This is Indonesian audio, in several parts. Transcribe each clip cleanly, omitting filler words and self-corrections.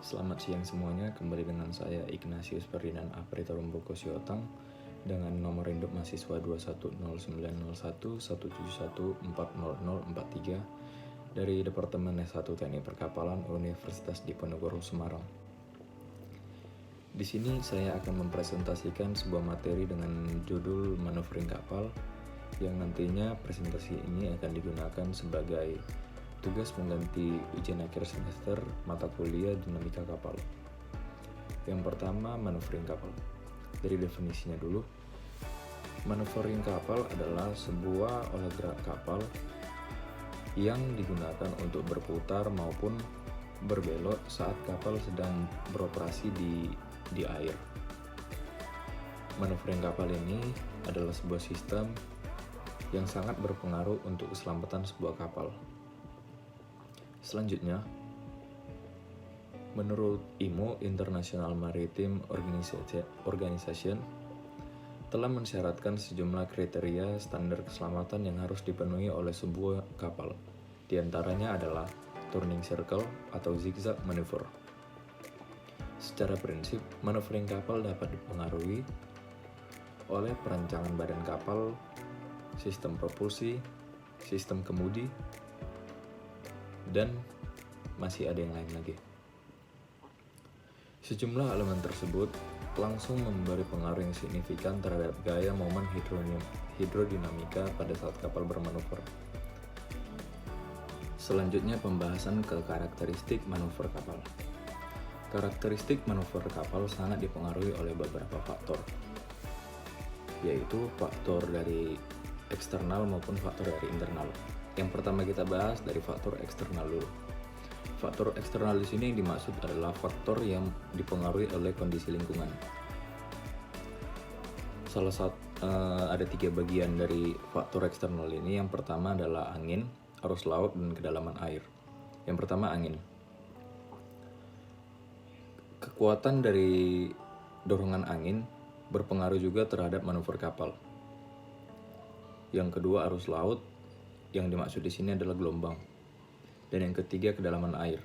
Selamat siang semuanya, kembali dengan saya Ignatius Ferdinand Apritorum Siotang dengan nomor induk mahasiswa 2109117140043 dari Departemen S1 Teknik Perkapalan Universitas Diponegoro Semarang. Di sini saya akan mempresentasikan sebuah materi dengan judul maneuvering kapal yang nantinya presentasi ini akan digunakan sebagai tugas mengganti ujian akhir semester mata kuliah dinamika kapal. Yang pertama, maneuvering kapal. Dari definisinya dulu, maneuvering kapal adalah sebuah olah gerak kapal yang digunakan untuk berputar maupun berbelok saat kapal sedang beroperasi di air. Maneuvering kapal ini adalah sebuah sistem yang sangat berpengaruh untuk keselamatan sebuah kapal. Selanjutnya, menurut IMO International Maritime Organization telah mensyaratkan sejumlah kriteria standar keselamatan yang harus dipenuhi oleh sebuah kapal. Di antaranya adalah turning circle atau zigzag maneuver. Secara prinsip, maneuvering kapal dapat dipengaruhi oleh perancangan badan kapal, sistem propulsi, sistem kemudi, dan masih ada yang lain lagi. Sejumlah elemen tersebut langsung memberi pengaruh yang signifikan terhadap gaya momen hidrodinamika pada saat kapal bermanuver. Selanjutnya pembahasan ke karakteristik manuver kapal. Karakteristik manuver kapal sangat dipengaruhi oleh beberapa faktor, yaitu faktor dari eksternal maupun faktor dari internal. Yang pertama kita bahas dari faktor eksternal dulu. Faktor eksternal di sini yang dimaksud adalah faktor yang dipengaruhi oleh kondisi lingkungan. Ada 3 bagian dari faktor eksternal ini. Yang pertama adalah angin, arus laut, dan kedalaman air. Yang pertama angin. Kekuatan dari dorongan angin berpengaruh juga terhadap manuver kapal. Yang kedua arus laut. Yang dimaksud di sini adalah gelombang. Dan yang ketiga kedalaman air.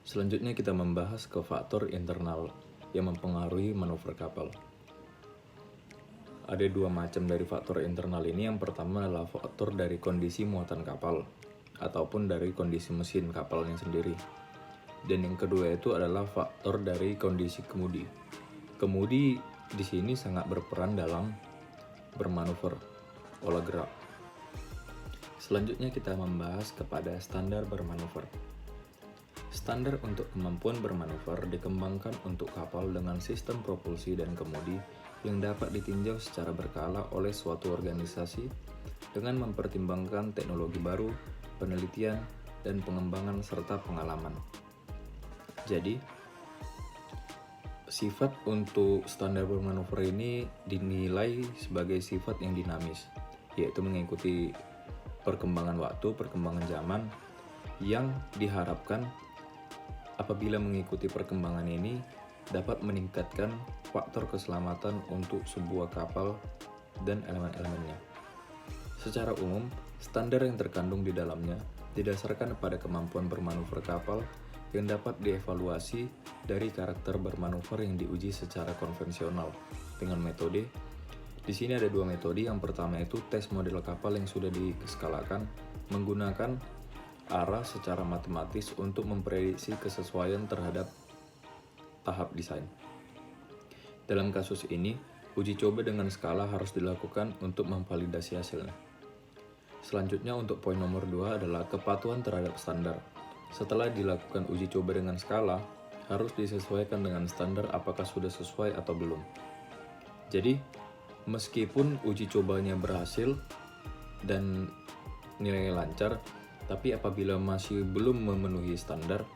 Selanjutnya kita membahas ke faktor internal yang mempengaruhi manuver kapal. Ada 2 macam dari faktor internal ini. Yang pertama adalah faktor dari kondisi muatan kapal ataupun dari kondisi mesin kapalnya sendiri. Dan yang kedua itu adalah faktor dari kondisi kemudi. Kemudi di sini sangat berperan dalam bermanuver, olah gerak. Selanjutnya kita membahas kepada standar bermanuver. Standar untuk kemampuan bermanuver dikembangkan untuk kapal dengan sistem propulsi dan kemudi yang dapat ditinjau secara berkala oleh suatu organisasi dengan mempertimbangkan teknologi baru, penelitian, dan pengembangan serta pengalaman. Jadi, sifat untuk standar bermanuver ini dinilai sebagai sifat yang dinamis, yaitu mengikuti perkembangan waktu, perkembangan zaman, yang diharapkan apabila mengikuti perkembangan ini dapat meningkatkan faktor keselamatan untuk sebuah kapal dan elemen-elemennya. Secara umum, standar yang terkandung di dalamnya didasarkan pada kemampuan bermanuver kapal yang dapat dievaluasi dari karakter bermanuver yang diuji secara konvensional dengan metode. Di sini ada 2 metode. Yang pertama itu tes model kapal yang sudah diskalakan menggunakan arah secara matematis untuk memprediksi kesesuaian terhadap tahap desain. Dalam kasus ini, uji coba dengan skala harus dilakukan untuk memvalidasi hasilnya. Selanjutnya untuk poin nomor 2 adalah kepatuhan terhadap standar. Setelah dilakukan uji coba dengan skala, harus disesuaikan dengan standar apakah sudah sesuai atau belum. Jadi, meskipun uji cobanya berhasil dan nilainya lancar, tapi apabila masih belum memenuhi standar,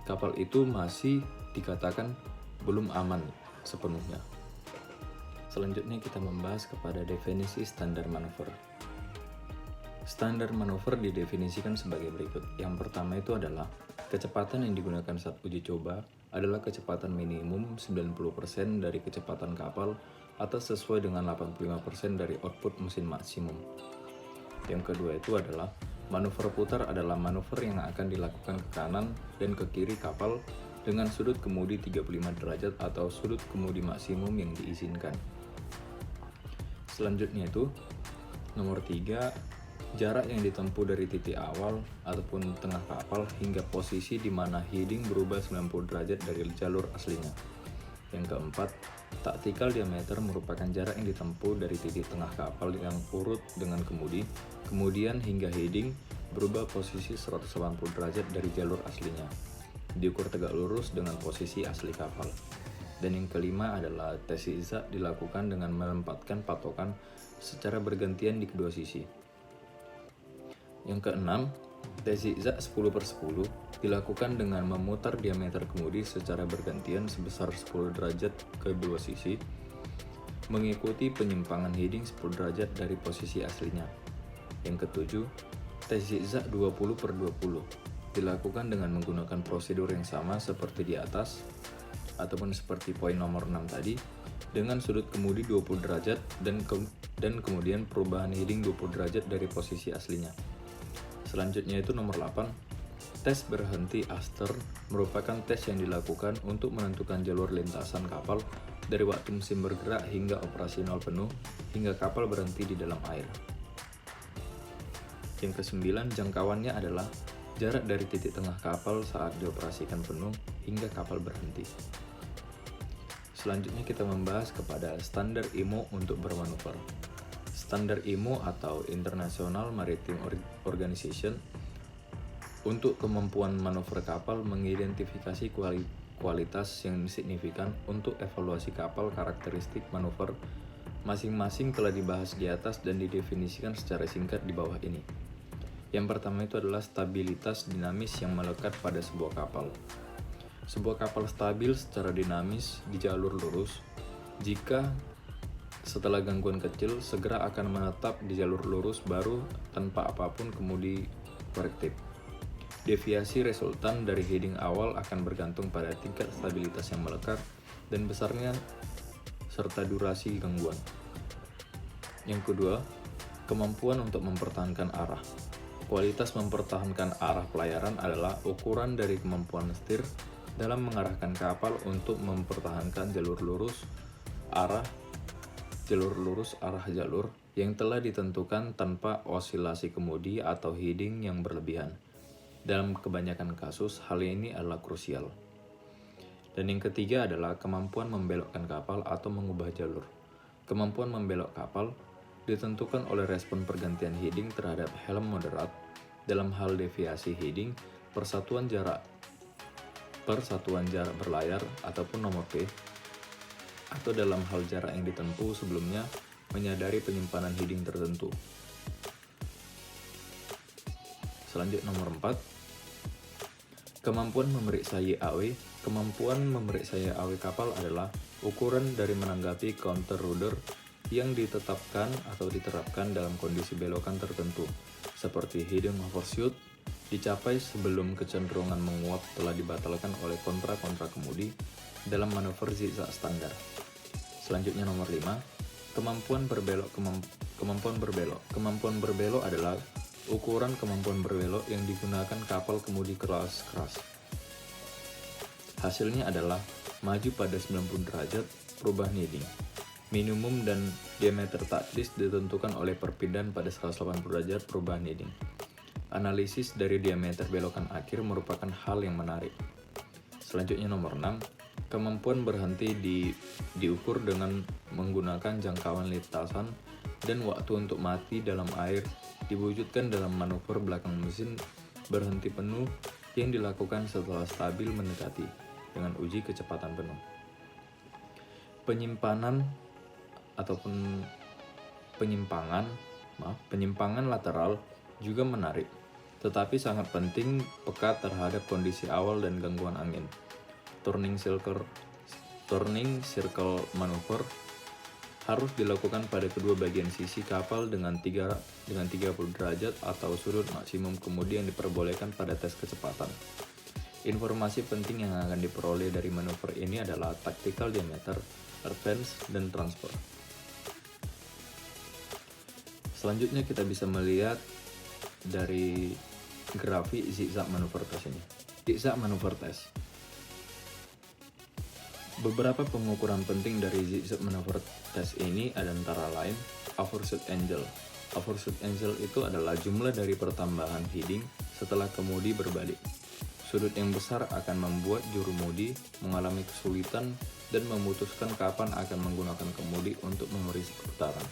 kapal itu masih dikatakan belum aman sepenuhnya. Selanjutnya kita membahas kepada definisi standar manuver. Standar manuver didefinisikan sebagai berikut. Yang pertama itu adalah kecepatan yang digunakan saat uji coba adalah kecepatan minimum 90% dari kecepatan kapal atau sesuai dengan 85% dari output mesin maksimum. Yang kedua itu adalah Manuver putar adalah manuver yang akan dilakukan ke kanan dan ke kiri kapal dengan sudut kemudi 35 derajat atau sudut kemudi maksimum yang diizinkan. Selanjutnya itu, nomor 3, jarak yang ditempuh dari titik awal ataupun tengah kapal hingga posisi di mana heading berubah 90 derajat dari jalur aslinya. Yang keempat, tactical diameter merupakan jarak yang ditempuh dari titik tengah kapal yang urut dengan kemudi, kemudian hingga heading berubah posisi 180 derajat dari jalur aslinya. Diukur tegak lurus dengan posisi asli kapal. Dan yang kelima adalah tes zigzag dilakukan dengan menempatkan patokan secara bergantian di kedua sisi. Yang keenam, tes zigzag 10/10 dilakukan dengan memutar diameter kemudi secara bergantian sebesar 10 derajat ke dua sisi, mengikuti penyimpangan heading 10 derajat dari posisi aslinya. Yang ketujuh, tes zigzag 20/20 dilakukan dengan menggunakan prosedur yang sama seperti di atas, ataupun seperti poin nomor 6 tadi, dengan sudut kemudi 20 derajat dan kemudian perubahan heading 20 derajat dari posisi aslinya. Selanjutnya itu nomor 8, tes berhenti astern merupakan tes yang dilakukan untuk menentukan jalur lintasan kapal dari waktu mesin bergerak hingga operasional penuh hingga kapal berhenti di dalam air. Yang kesembilan, jangkauannya adalah jarak dari titik tengah kapal saat dioperasikan penuh hingga kapal berhenti. Selanjutnya kita membahas kepada standar IMO untuk bermanuver. Standar IMO atau International Maritime Organization untuk kemampuan manuver kapal mengidentifikasi kualitas yang signifikan untuk evaluasi kapal. Karakteristik manuver masing-masing telah dibahas di atas dan didefinisikan secara singkat di bawah ini. Yang pertama itu adalah stabilitas dinamis yang melekat pada sebuah kapal. Sebuah kapal stabil secara dinamis di jalur lurus jika setelah gangguan kecil segera akan menetap di jalur lurus baru tanpa apapun kemudi korektif. Deviasi resultan dari heading awal akan bergantung pada tingkat stabilitas yang melekat dan besarnya serta durasi gangguan. Yang kedua, kemampuan untuk mempertahankan arah. Kualitas mempertahankan arah pelayaran adalah ukuran dari kemampuan setir dalam mengarahkan kapal untuk mempertahankan jalur lurus arah jalur yang telah ditentukan tanpa osilasi kemudi atau heading yang berlebihan. Dalam kebanyakan kasus, hal ini adalah krusial. Dan yang ketiga adalah kemampuan membelokkan kapal atau mengubah jalur. Kemampuan membelok kapal ditentukan oleh respon pergantian heading terhadap helm moderat. Dalam hal deviasi heading, persatuan jarak berlayar ataupun nomor P, atau dalam hal jarak yang ditempuh sebelumnya menyadari penyimpanan heading tertentu. Selanjutnya nomor 4, kemampuan memeriksa YAW. Kemampuan memeriksa YAW kapal adalah ukuran dari menanggapi counter rudder yang ditetapkan atau diterapkan dalam kondisi belokan tertentu, seperti heading overshoot dicapai sebelum kecenderungan menguap telah dibatalkan oleh kontra kemudi dalam manuver zigzag standar. Selanjutnya nomor 5, kemampuan berbelok. Kemampuan berbelok adalah ukuran kemampuan berbelok yang digunakan kapal kemudi kelas keras. Hasilnya adalah maju pada 90 derajat perubahan heading. Minimum dan diameter taktis ditentukan oleh perpindahan pada 180 derajat perubahan heading. Analisis dari diameter belokan akhir merupakan hal yang menarik. Selanjutnya nomor 6, kemampuan berhenti diukur dengan menggunakan jangkauan lintasan dan waktu untuk mati dalam air diwujudkan dalam manuver belakang mesin berhenti penuh yang dilakukan setelah stabil mendekati dengan uji kecepatan penuh. Penyimpangan lateral juga menarik, tetapi sangat penting peka terhadap kondisi awal dan gangguan angin. Turning circle maneuver harus dilakukan pada kedua bagian sisi kapal dengan 30 derajat atau sudut maksimum kemudian diperbolehkan pada tes kecepatan. Informasi penting yang akan diperoleh dari manuver ini adalah tactical diameter, advance, dan transfer. Selanjutnya kita bisa melihat dari grafik zigzag maneuver test ini. Zigzag maneuver test. Beberapa pengukuran penting dari zigzag maneuver test ini ada antara lain overshoot angle. Overshoot angle itu adalah jumlah dari pertambahan heading setelah kemudi berbalik. Sudut yang besar akan membuat jurumudi mengalami kesulitan dan memutuskan kapan akan menggunakan kemudi untuk memeriksa putaran.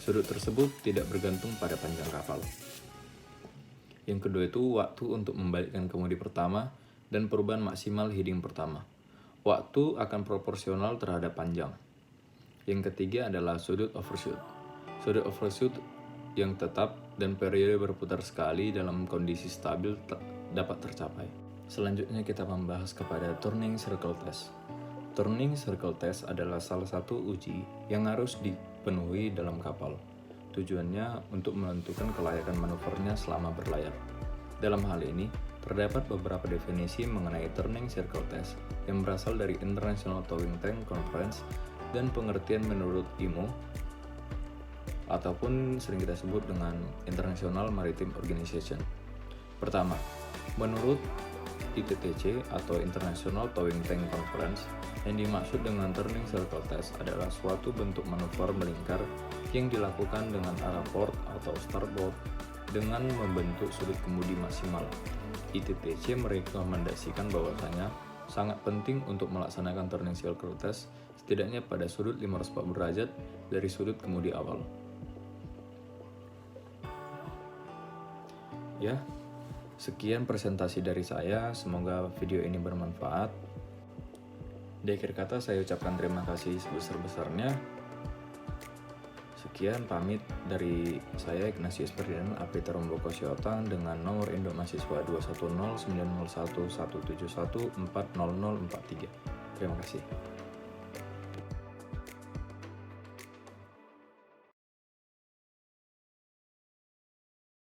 Sudut tersebut tidak bergantung pada panjang kapal. Yang kedua itu waktu untuk membalikkan kemudi pertama dan perubahan maksimal heading pertama. Waktu akan proporsional terhadap panjang. Yang ketiga adalah sudut overshoot. Sudut overshoot yang tetap dan periode berputar sekali dalam kondisi stabil dapat tercapai. Selanjutnya kita membahas kepada turning circle test. Turning circle test adalah salah satu uji yang harus dipenuhi dalam kapal. Tujuannya untuk menentukan kelayakan manuvernya selama berlayar. Dalam hal ini, terdapat beberapa definisi mengenai turning circle test yang berasal dari International Towing Tank Conference dan pengertian menurut IMO ataupun sering kita sebut dengan International Maritime Organization. Pertama, menurut ITTC atau International Towing Tank Conference, yang dimaksud dengan turning circle test adalah suatu bentuk manuver melingkar yang dilakukan dengan arah port atau starboard dengan membentuk sudut kemudi maksimal. ITTC merekomendasikan bahwasanya sangat penting untuk melaksanakan turning circle test setidaknya pada sudut 540 derajat dari sudut kemudi awal. Ya, sekian presentasi dari saya, semoga video ini bermanfaat. Di akhir kata saya ucapkan terima kasih sebesar-besarnya. Sekian pamit dari saya Ignatius Ferdinand Apiter Romboko Siotang dengan nomor induk mahasiswa 210901171 40043. Terima kasih.